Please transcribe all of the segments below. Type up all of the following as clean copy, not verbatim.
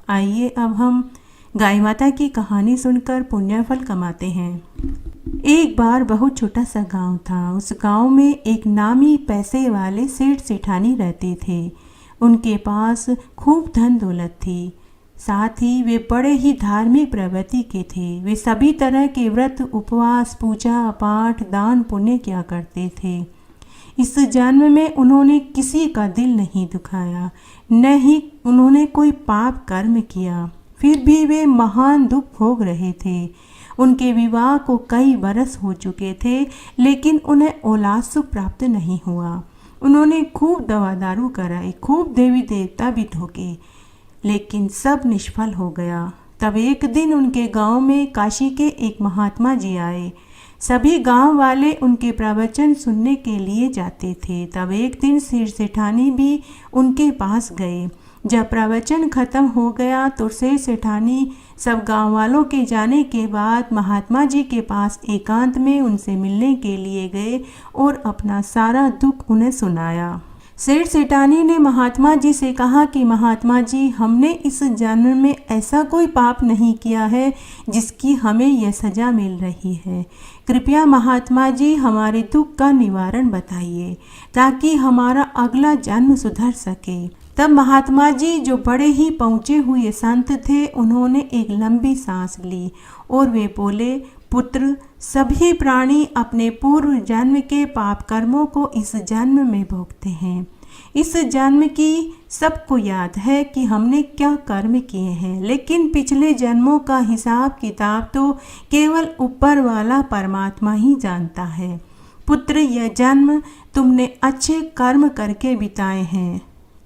आइए अब हम गाय माता की कहानी सुनकर पुण्य फल कमाते हैं। एक बार बहुत छोटा सा गांव था। उस गांव में एक नामी पैसे वाले सेठ सेठानी रहते थे। उनके पास खूब धन दौलत थी। साथ ही वे बड़े ही धार्मिक प्रवृत्ति के थे। वे सभी तरह के व्रत, उपवास, पूजा पाठ, दान पुण्य किया करते थे। इस जन्म में उन्होंने किसी का दिल नहीं दुखाया, न ही उन्होंने कोई पाप कर्म किया। फिर भी वे महान दुख भोग रहे थे। उनके विवाह को कई बरस हो चुके थे, लेकिन उन्हें औलाद सुख प्राप्त नहीं हुआ। उन्होंने खूब दवा दारू कराई, खूब देवी देवता भी ठोके, लेकिन सब निष्फल हो गया। तब एक दिन उनके गांव में काशी के एक महात्मा जी आए। सभी गांव वाले उनके प्रवचन सुनने के लिए जाते थे। तब एक दिन सेठ सेठानी भी उनके पास गए। जब प्रवचन खत्म हो गया तो सेठ सेठानी सब गांव वालों के जाने के बाद महात्मा जी के पास एकांत में उनसे मिलने के लिए गए और अपना सारा दुख उन्हें सुनाया। सेठ सेठानी ने महात्मा जी से कहा कि महात्मा जी, हमने इस जन्म में ऐसा कोई पाप नहीं किया है जिसकी हमें यह सज़ा मिल रही है। कृपया महात्मा जी हमारे दुख का निवारण बताइए ताकि हमारा अगला जन्म सुधर सके। तब महात्मा जी, जो बड़े ही पहुँचे हुए संत थे, उन्होंने एक लंबी सांस ली और वे बोले, पुत्र, सभी प्राणी अपने पूर्व जन्म के पाप कर्मों को इस जन्म में भोगते हैं। इस जन्म की सबको याद है कि हमने क्या कर्म किए हैं, लेकिन पिछले जन्मों का हिसाब किताब तो केवल ऊपर वाला परमात्मा ही जानता है। पुत्र, यह जन्म तुमने अच्छे कर्म करके बिताए हैं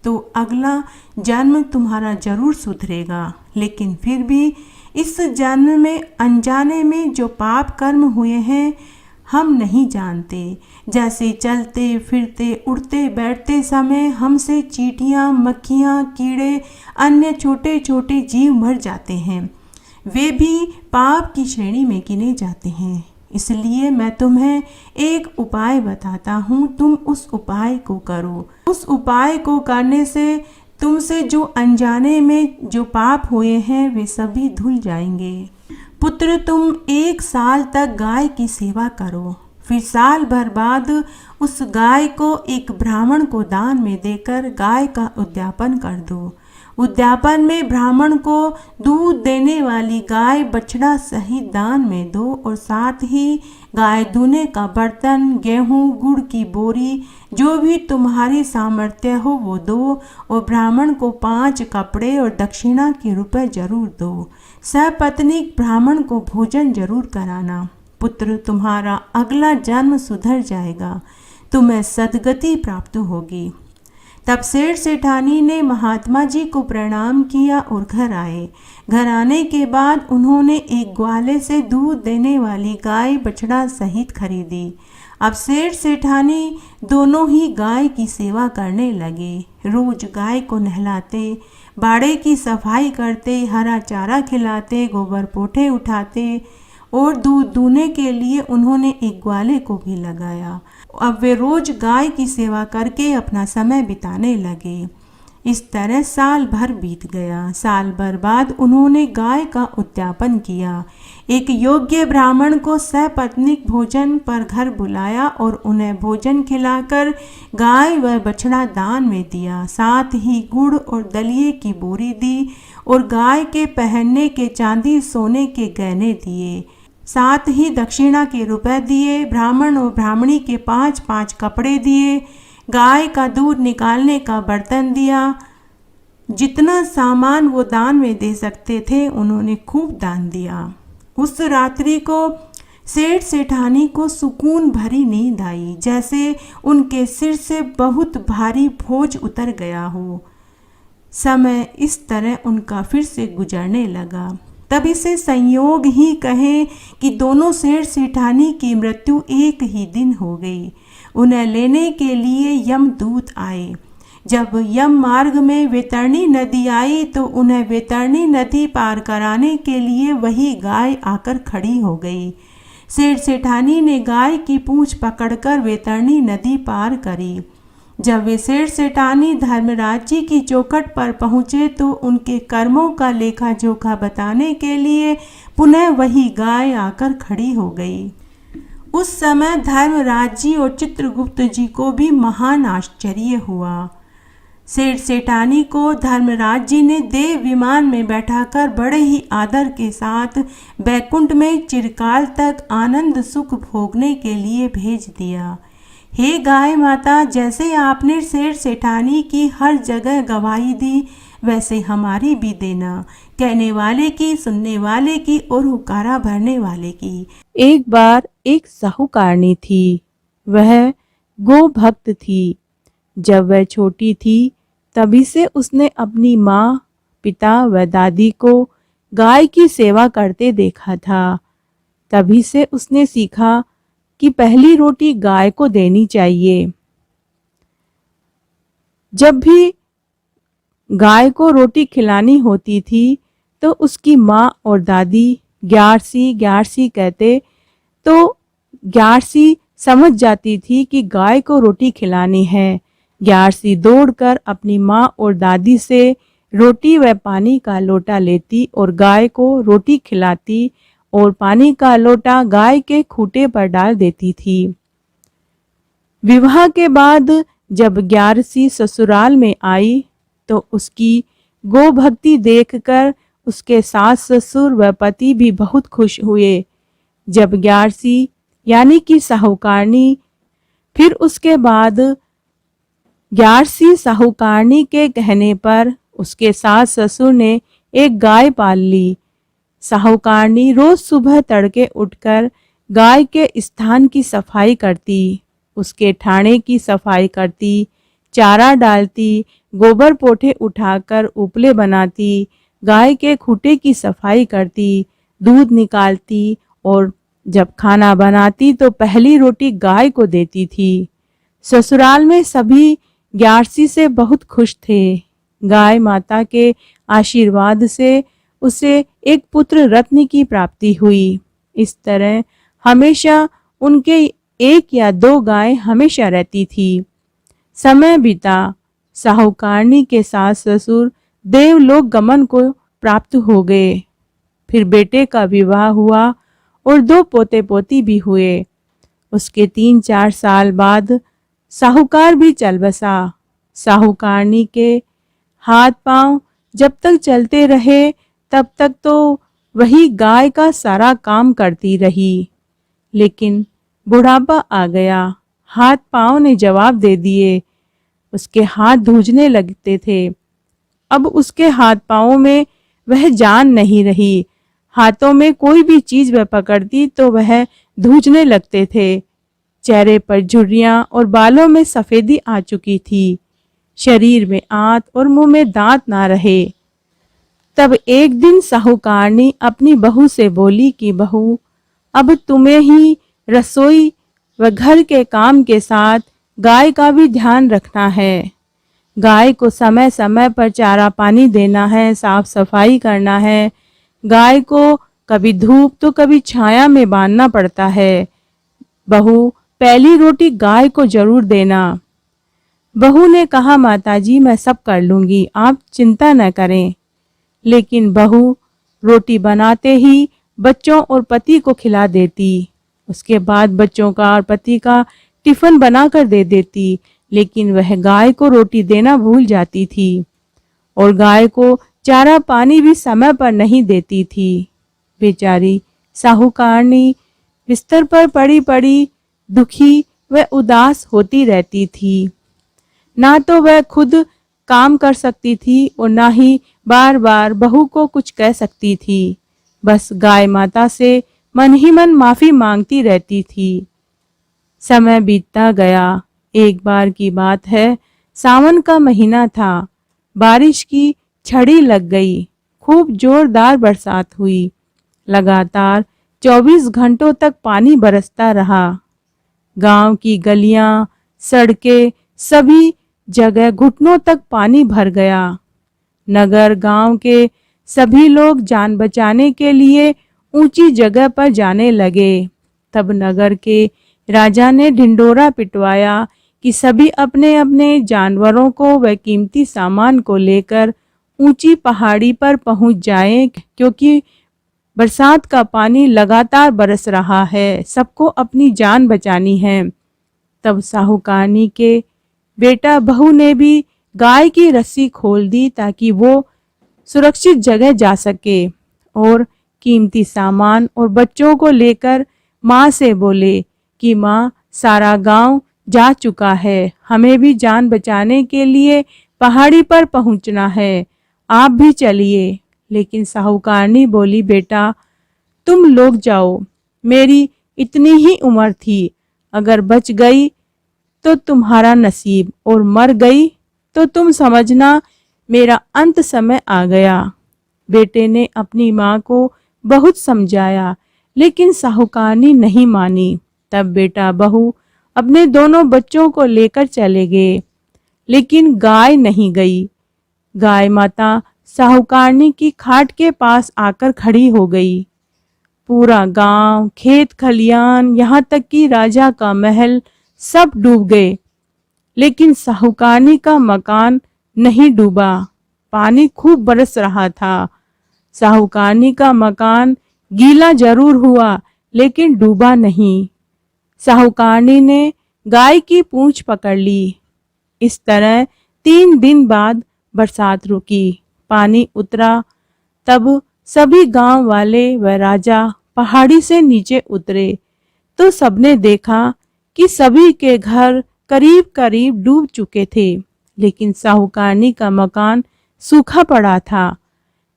तो अगला जन्म तुम्हारा जरूर सुधरेगा, लेकिन फिर भी इस जन्म में अनजाने में जो पाप कर्म हुए हैं हम नहीं जानते। जैसे चलते फिरते उठते बैठते समय हमसे चींटियाँ, मक्खियाँ, कीड़े, अन्य छोटे छोटे जीव मर जाते हैं, वे भी पाप की श्रेणी में गिने जाते हैं। इसलिए मैं तुम्हें एक उपाय बताता हूँ, तुम उस उपाय को करो। उस उपाय को करने से तुमसे जो अनजाने में जो पाप हुए हैं वे सभी धुल जाएंगे। पुत्र, तुम 1 साल तक गाय की सेवा करो, फिर साल भर बाद उस गाय को एक ब्राह्मण को दान में देकर गाय का उद्यापन कर दो। उद्यापन में ब्राह्मण को दूध देने वाली गाय बछड़ा सहित दान में दो और साथ ही गाय दूने का बर्तन, गेहूँ, गुड़ की बोरी, जो भी तुम्हारी सामर्थ्य हो वो दो और ब्राह्मण को 5 कपड़े और दक्षिणा के रुपए जरूर दो। सपत्नीक ब्राह्मण को भोजन जरूर कराना। पुत्र, तुम्हारा अगला जन्म सुधर जाएगा, तुम्हें सद्गति प्राप्त होगी। तब सेठ सेठानी ने महात्मा जी को प्रणाम किया और घर आए। घर आने के बाद उन्होंने एक ग्वाले से दूध देने वाली गाय बछड़ा सहित खरीदी। अब सेठ सेठानी दोनों ही गाय की सेवा करने लगे। रोज गाय को नहलाते, बाड़े की सफाई करते, हरा चारा खिलाते, गोबर पोठे उठाते और दूध दूने के लिए उन्होंने एक ग्वाले को भी लगाया। अब वे रोज गाय की सेवा करके अपना समय बिताने लगे। इस तरह साल भर बीत गया। साल भर बाद उन्होंने गाय का उद्यापन किया। एक योग्य ब्राह्मण को सपत्नीक भोजन पर घर बुलाया और उन्हें भोजन खिलाकर गाय व बछड़ा दान में दिया। साथ ही गुड़ और दलिए की बोरी दी और गाय के पहनने के चांदी सोने के गहने दिए। साथ ही दक्षिणा के रुपए दिए। ब्राह्मण और ब्राह्मणी के 5-5 कपड़े दिए। गाय का दूध निकालने का बर्तन दिया। जितना सामान वो दान में दे सकते थे उन्होंने खूब दान दिया। उस रात्रि को सेठ सेठानी को सुकून भरी नींद आई, जैसे उनके सिर से बहुत भारी बोझ उतर गया हो। समय इस तरह उनका फिर से गुजरने लगा। तब इसे संयोग ही कहें कि दोनों सेठ सेठानी की मृत्यु एक ही दिन हो गई। उन्हें लेने के लिए यमदूत आए। जब यम मार्ग में वैतरणी नदी आई तो उन्हें वैतरणी नदी पार कराने के लिए वही गाय आकर खड़ी हो गई। सेठ सेठानी ने गाय की पूंछ पकड़कर वैतरणी नदी पार करी। जब वे सेठ सेठानी धर्मराज जी की चौखट पर पहुँचे तो उनके कर्मों का लेखा जोखा बताने के लिए पुनः वही गाय आकर खड़ी हो गई। उस समय धर्मराज जी और चित्रगुप्त जी को भी महान आश्चर्य हुआ। सेठ सेठानी को धर्मराज जी ने देव विमान में बैठाकर बड़े ही आदर के साथ बैकुंठ में चिरकाल तक आनंद सुख भोगने के लिए भेज दिया। हे गाय माता, जैसे आपने सेठ सेठानी की हर जगह गवाही दी, वैसे हमारी भी देना, कहने वाले की, सुनने वाले की और हुकारा भरने वाले की। एक बार एक साहूकारनी थी। वह गो भक्त थी। जब वह छोटी थी तभी से उसने अपनी माँ, पिता व दादी को गाय की सेवा करते देखा था। तभी से उसने सीखा कि पहली रोटी गाय को देनी चाहिए। जब भी गाय को रोटी खिलानी होती थी तो उसकी माँ और दादी ग्यारसी ग्यारसी कहते तो ग्यारसी समझ जाती थी कि गाय को रोटी खिलानी है। ग्यारसी दौड़कर अपनी माँ और दादी से रोटी व पानी का लोटा लेती और गाय को रोटी खिलाती और पानी का लोटा गाय के खूंटे पर डाल देती थी। विवाह के बाद जब ग्यारसी ससुराल में आई तो उसकी गो भक्ति देखकर उसके सास ससुर व पति भी बहुत खुश हुए। जब ग्यारसी यानी कि साहूकारनी, फिर उसके बाद ग्यारसी साहूकारनी के कहने पर उसके सास ससुर ने एक गाय पाल ली। साहूकारनी रोज सुबह तड़के उठकर गाय के स्थान की सफाई करती, उसके ठाणे की सफाई करती, चारा डालती, गोबर पोठे उठाकर उपले बनाती, गाय के खूंटे की सफाई करती, दूध निकालती और जब खाना बनाती तो पहली रोटी गाय को देती थी। ससुराल में सभी ग्यारसी से बहुत खुश थे। गाय माता के आशीर्वाद से उसे एक पुत्र रत्न की प्राप्ति हुई। इस तरह हमेशा उनके एक या दो गाय हमेशा रहती थी। समय बीता। साहूकारनी के सास ससुर देवलोक गमन को प्राप्त हो गए। फिर बेटे का विवाह हुआ और दो पोते पोती भी हुए। उसके 3-4 साल बाद साहूकार भी चल बसा। साहूकारनी के हाथ पांव जब तक चलते रहे तब तक तो वही गाय का सारा काम करती रही, लेकिन बुढ़ापा आ गया। हाथ पांव ने जवाब दे दिए। उसके हाथ धूजने लगते थे। अब उसके हाथ पांवों में वह जान नहीं रही। हाथों में कोई भी चीज वह पकड़ती तो वह धूजने लगते थे। चेहरे पर झुर्रियां और बालों में सफेदी आ चुकी थी। शरीर में आंत और मुंह में दांत ना रहे। तब एक दिन साहूकारनी अपनी बहू से बोली कि बहू, अब तुम्हें ही रसोई व घर के काम के साथ गाय का भी ध्यान रखना है। गाय को समय समय पर चारा पानी देना है, साफ सफाई करना है। गाय को कभी धूप तो कभी छाया में बांधना पड़ता है। बहू, पहली रोटी गाय को जरूर देना। बहू ने कहा, माताजी मैं सब कर लूंगी, आप चिंता न करें। लेकिन बहू रोटी बनाते ही बच्चों और पति को खिला देती। उसके बाद बच्चों का और पति का टिफिन बनाकर दे देती, लेकिन वह गाय को रोटी देना भूल जाती थी और गाय को चारा पानी भी समय पर नहीं देती थी। बेचारी साहूकारनी बिस्तर पर पड़ी पड़ी दुखी व उदास होती रहती थी। ना तो वह खुद काम कर सकती थी और ना ही बार बार बहू को कुछ कह सकती थी। बस गाय माता से मन ही मन माफी मांगती रहती थी। समय बीतता गया। एक बार की बात है, सावन का महीना था। बारिश की छड़ी लग गई। खूब जोरदार बरसात हुई। लगातार 24 घंटों तक पानी बरसता रहा। गांव की गलियां, सड़कें, सभी जगह घुटनों तक पानी भर गया। नगर गांव के सभी लोग जान बचाने के लिए ऊंची जगह पर जाने लगे। तब नगर के राजा ने ढिंडोरा पिटवाया कि सभी अपने अपने जानवरों को व कीमती सामान को लेकर ऊंची पहाड़ी पर पहुंच जाएं, क्योंकि बरसात का पानी लगातार बरस रहा है, सबको अपनी जान बचानी है। तब साहूकारनी के बेटा बहू ने भी गाय की रस्सी खोल दी ताकि वो सुरक्षित जगह जा सके और कीमती सामान और बच्चों को लेकर माँ से बोले कि माँ, सारा गांव जा चुका है, हमें भी जान बचाने के लिए पहाड़ी पर पहुंचना है, आप भी चलिए। लेकिन साहूकारनी बोली, बेटा तुम लोग जाओ, मेरी इतनी ही उम्र थी, अगर बच गई तो तुम्हारा नसीब और मर गई तो तुम समझना मेरा अंत समय आ गया। बेटे ने अपनी माँ को बहुत समझाया लेकिन साहूकारनी नहीं मानी। तब बेटा बहू अपने दोनों बच्चों को लेकर चले गए, लेकिन गाय नहीं गई। गाय माता साहूकारनी की खाट के पास आकर खड़ी हो गई। पूरा गांव, खेत खलियान, यहाँ तक कि राजा का महल सब डूब गए, लेकिन साहूकारनी का मकान नहीं डूबा। पानी खूब बरस रहा था। साहूकारनी का मकान गीला जरूर हुआ लेकिन डूबा नहीं। साहूकारनी ने गाय की पूंछ पकड़ ली। इस तरह 3 दिन बाद बरसात रुकी, पानी उतरा। तब सभी गांव वाले व राजा पहाड़ी से नीचे उतरे तो सबने देखा कि सभी के घर करीब करीब डूब चुके थे, लेकिन साहूकारनी का मकान सूखा पड़ा था।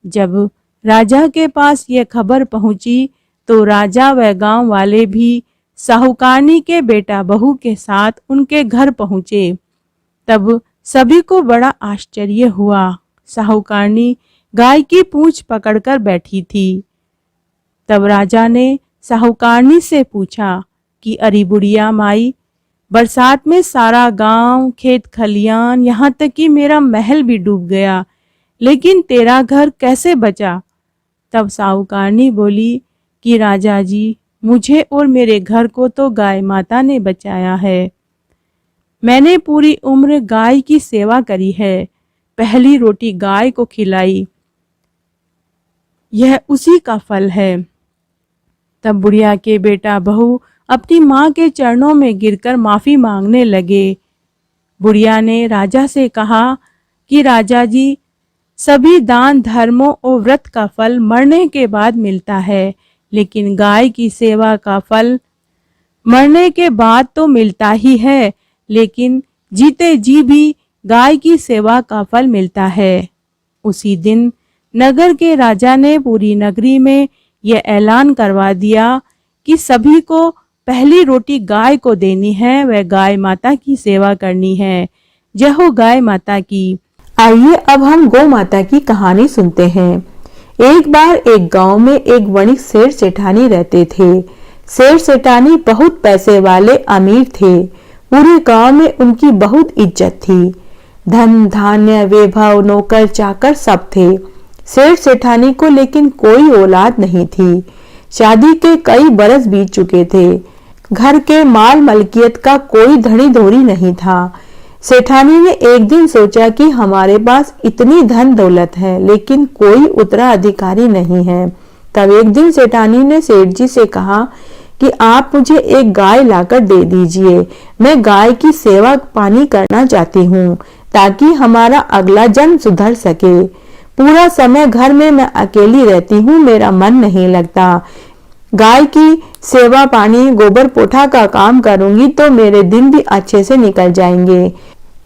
जब राजा के पास यह खबर पहुंची तो राजा व गांव वाले भी साहूकारनी के बेटा बहू के साथ उनके घर पहुंचे। तब सभी को बड़ा आश्चर्य हुआ। साहूकारनी गाय की पूंछ पकड़कर बैठी थी। तब राजा ने साहूकारनी से पूछा कि अरे बुढ़िया माई, बरसात में सारा गांव, खेत खलियान, यहाँ तक कि मेरा महल भी डूब गया, लेकिन तेरा घर कैसे बचा? तब साहूकारनी बोली कि राजा जी, मुझे और मेरे घर को तो गाय माता ने बचाया है। मैंने पूरी उम्र गाय की सेवा करी है, पहली रोटी गाय को खिलाई, यह उसी का फल है। तब बुढ़िया के बेटा बहू अपनी माँ के चरणों में गिरकर माफी मांगने लगे। बुढ़िया ने राजा से कहा कि राजा जी, सभी दान धर्मों और व्रत का फल मरने के बाद मिलता है, लेकिन गाय की सेवा का फल मरने के बाद तो मिलता ही है, लेकिन जीते जी भी गाय की सेवा का फल मिलता है। उसी दिन नगर के राजा ने पूरी नगरी में यह ऐलान करवा दिया कि सभी को पहली रोटी गाय को देनी है, वह गाय माता की सेवा करनी है। जय हो गाय माता की। आइए अब हम गौ माता की कहानी सुनते हैं। एक बार एक गांव में एक वणिक सेठ सेठानी रहते थे। सेठ सेठानी बहुत पैसे वाले अमीर थे। पूरे गांव में उनकी बहुत इज्जत थी। धन धान्य वैभव नौकर चाकर सब थे। सेठ सेठानी को लेकिन कोई औलाद नहीं थी। शादी के कई बरस बीत चुके थे। घर के माल मलकियत का कोई धनी धोरी नहीं था। सेठानी ने एक दिन सोचा कि हमारे पास इतनी धन दौलत है, लेकिन कोई उत्तराधिकारी नहीं है। तब एक दिन सेठानी ने सेठ जी से कहा कि आप मुझे एक गाय लाकर दे दीजिए। मैं गाय की सेवा पानी करना चाहती हूँ ताकि हमारा अगला जन्म सुधर सके। पूरा समय घर में मैं अकेली रहती हूँ, मेरा मन नहीं लगता। गाय की सेवा पानी गोबर पोठा का काम करूंगी तो मेरे दिन भी अच्छे से निकल जाएंगे।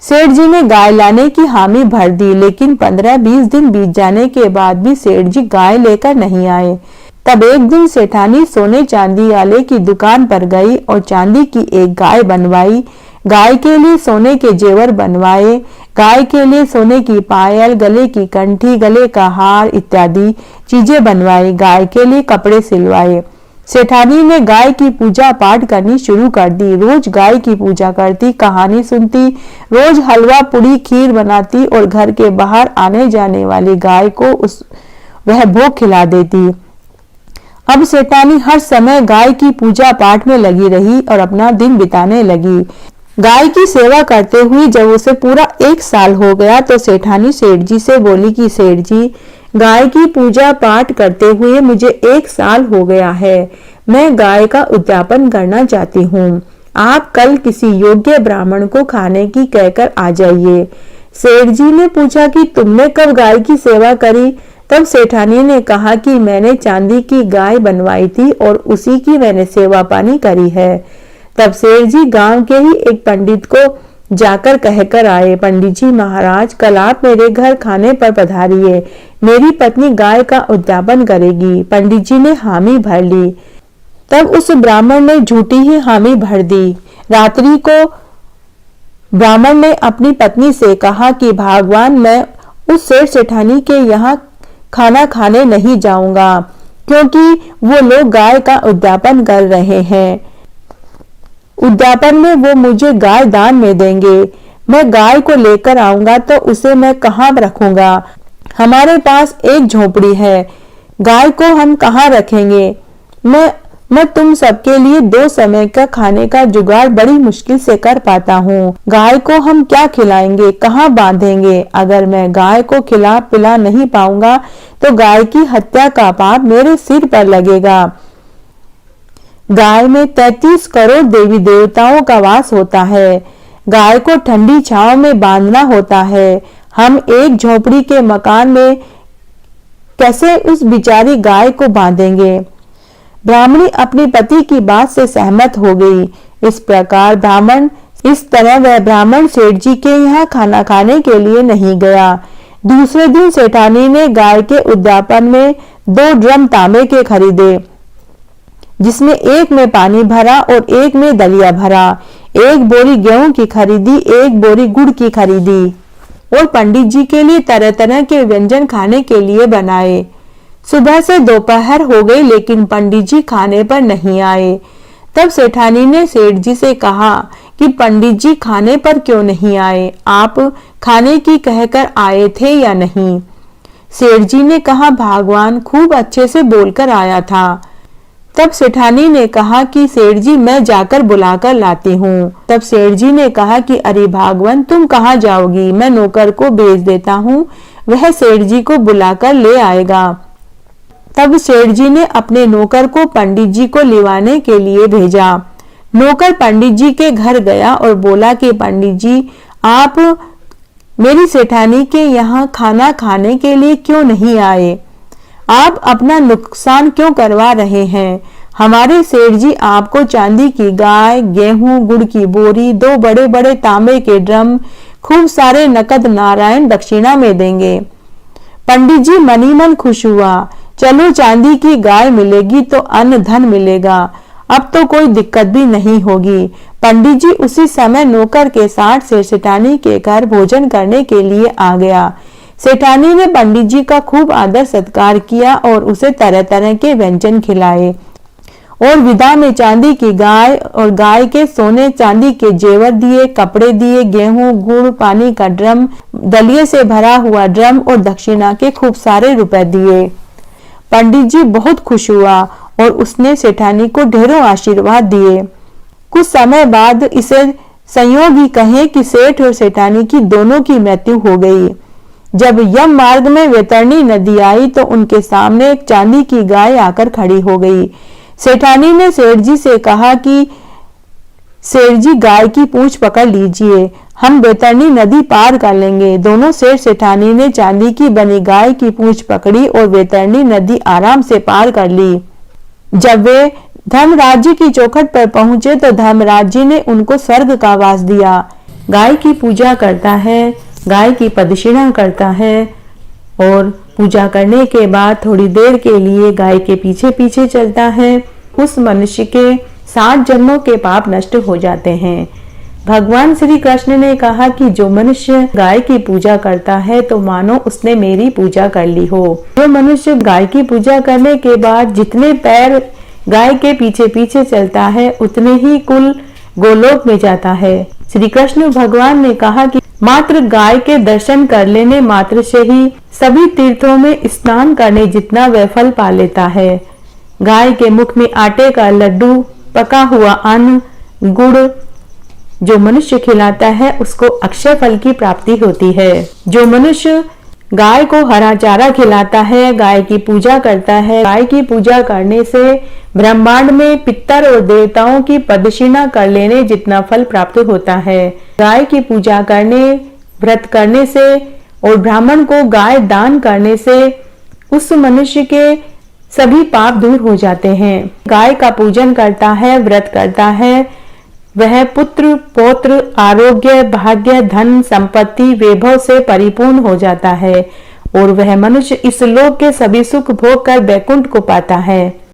सेठ जी ने गाय लाने की हामी भर दी, लेकिन 15-20 दिन बीत जाने के बाद भी सेठ जी गाय लेकर नहीं आए। तब एक दिन सेठानी सोने चांदी वाले की दुकान पर गई और चांदी की एक गाय बनवाई। गाय के लिए सोने के जेवर बनवाए, गाय के लिए सोने की पायल, गले की कंठी, गले का हार इत्यादि चीजें बनवाई। गाय के लिए कपड़े सिलवाए। सेठानी ने गाय की पूजा पाठ करनी शुरू कर दी। रोज गाय की पूजा करती, कहानी सुनती, रोज हलवा पूड़ी खीर बनाती और घर के बाहर आने जाने वाली गाय को वह भोग खिला देती। अब सेठानी हर समय गाय की पूजा पाठ में लगी रही और अपना दिन बिताने लगी। गाय की सेवा करते हुए जब उसे पूरा 1 साल हो गया तो सेठानी सेठ जी से बोली कि सेठ जी, गाय की पूजा पाठ करते हुए मुझे 1 साल हो गया है। मैं गाय का उद्यापन करना चाहती हूँ। आप कल किसी योग्य ब्राह्मण को खाने की कहकर आ जाइए। सेठ जी ने पूछा कि तुमने कब गाय की सेवा करी? तब सेठानी ने कहा कि मैंने चांदी की गाय बनवाई थी और उसी की मैंने सेवा पानी करी है। तब सेठ जी गांव के ही एक पंडित को जाकर कहकर आए, पंडित जी महाराज, कल आप मेरे घर खाने पर पधारिए, मेरी पत्नी गाय का उद्यापन करेगी। पंडित जी ने हामी भर ली। तब उस ब्राह्मण ने झूठी ही हामी भर दी। रात्रि को ब्राह्मण ने अपनी पत्नी से कहा कि भगवान, मैं उस सेठ सेठानी के यहाँ खाना खाने नहीं जाऊंगा, क्योंकि वो लोग गाय का उद्यापन कर रहे हैं। उद्यापन में वो मुझे गाय दान में देंगे। मैं गाय को लेकर आऊंगा तो उसे मैं कहाँ रखूंगा? हमारे पास एक झोपड़ी है, गाय को हम कहाँ रखेंगे? मैं तुम सबके लिए 2 समय का खाने का जुगाड़ बड़ी मुश्किल से कर पाता हूँ। गाय को हम क्या खिलाएंगे, कहाँ बांधेंगे? अगर मैं गाय को खिला पिला नहीं पाऊंगा तो गाय की हत्या का पाप मेरे सिर पर लगेगा। गाय में 33 करोड़ देवी देवताओं का वास होता है। गाय को ठंडी छांव में बांधना होता है। हम एक झोपड़ी के मकान में कैसे उस बिचारी गाय को बांधेंगे? ब्राह्मणी अपने पति की बात से सहमत हो गई। इस तरह वह ब्राह्मण सेठ जी के यहाँ खाना खाने के लिए नहीं गया। दूसरे दिन सेठानी ने गाय के उद्यापन में 2 ड्रम तांबे के खरीदे, जिसमें एक में पानी भरा और एक में दलिया भरा। 1 बोरी गेहूं की खरीदी, 1 बोरी गुड़ की खरीदी और पंडित जी के लिए तरह तरह के व्यंजन खाने के लिए बनाए। सुबह से दोपहर हो गई, लेकिन पंडित जी खाने पर नहीं आए। तब सेठानी ने सेठ जी से कहा कि पंडित जी खाने पर क्यों नहीं आए? आप खाने की कहकर आए थे या नहीं? सेठ जी ने कहा, भगवान खूब अच्छे से बोलकर आया था। तब सेठानी ने कहा कि सेठ जी, मैं जाकर बुलाकर लाती हूँ। तब सेठ जी ने कहा कि अरे भगवान, तुम कहाँ जाओगी? मैं नौकर को भेज देता हूँ, वह सेठ जी को बुलाकर ले आएगा। तब सेठ जी ने अपने नौकर को पंडित जी को लिवाने के लिए भेजा। नौकर पंडित जी के घर गया और बोला कि पंडित जी, आप मेरी सेठानी के यहाँ खाना खाने के लिए क्यों नहीं आए? आप अपना नुकसान क्यों करवा रहे हैं? हमारे सेठ जी आपको चांदी की गाय, गेहूं, गुड़ की बोरी, 2 बड़े बड़े तांबे के ड्रम, खूब सारे नकद नारायण दक्षिणा में देंगे। पंडित जी मनी मन खुश हुआ। चलो, चांदी की गाय मिलेगी तो अन्न धन मिलेगा, अब तो कोई दिक्कत भी नहीं होगी। पंडित जी उसी समय नौकर के साथ सेठानी के घर भोजन करने के लिए आ गया। सेठानी ने पंडित जी का खूब आदर सत्कार किया और उसे तरह तरह के व्यंजन खिलाए और विदा में चांदी की गाय और गाय के सोने चांदी के जेवर दिए, कपड़े दिए, गेहूं, गुड़, पानी का ड्रम, दलिये से भरा हुआ ड्रम और दक्षिणा के खूब सारे रुपए दिए। पंडित जी बहुत खुश हुआ और उसने सेठानी को ढेरों आशीर्वाद दिए। कुछ समय बाद इसे संयोग ही कहें कि सेठ और सेठानी की दोनों की मृत्यु हो गई। जब यम मार्ग में वैतरणी नदी आई तो उनके सामने एक चांदी की गाय आकर खड़ी हो गई। सेठानी ने सेठ जी से कहा कि सेठ जी, गाय की पूंछ पकड़ लीजिए, हम वैतरणी नदी पार कर लेंगे। दोनों सेठ सेठानी ने चांदी की बनी गाय की पूंछ पकड़ी और वैतरणी नदी आराम से पार कर ली। जब वे धर्मराज जी की चौखट पर पहुंचे तो धर्मराज जी ने उनको स्वर्ग का वास दिया। गाय की पूजा करता है, गाय की प्रदक्षिणा करता है और पूजा करने के बाद थोड़ी देर के लिए गाय के पीछे पीछे चलता है, उस मनुष्य के 7 जन्मों के पाप नष्ट हो जाते हैं। भगवान श्री कृष्ण ने कहा कि जो मनुष्य गाय की पूजा करता है तो मानो उसने मेरी पूजा कर ली हो। जो मनुष्य गाय की पूजा करने के बाद जितने पैर गाय के पीछे पीछे चलता है उतने ही कुल गोलोक में जाता है। श्री कृष्ण भगवान ने कहा कि मात्र गाय के दर्शन कर लेने मात्र से ही सभी तीर्थों में स्नान करने जितना वह फल पा लेता है। गाय के मुख में आटे का लड्डू, पका हुआ अन्न, गुड़, जो मनुष्य खिलाता है उसको अक्षय फल की प्राप्ति होती है। जो मनुष्य गाय को हरा चारा खिलाता है, गाय की पूजा करता है, गाय की पूजा करने से ब्रह्मांड में पितर और देवताओं की पदक्षिणा कर लेने जितना फल प्राप्त होता है। गाय की पूजा करने, व्रत करने से और ब्राह्मण को गाय दान करने से उस मनुष्य के सभी पाप दूर हो जाते हैं। गाय का पूजन करता है, व्रत करता है, वह पुत्र, पौत्र, आरोग्य, भाग्य, धन, संपत्ति, वैभव से परिपूर्ण हो जाता है और वह मनुष्य इस लोक के सभी सुख भोग कर बैकुंठ को पाता है।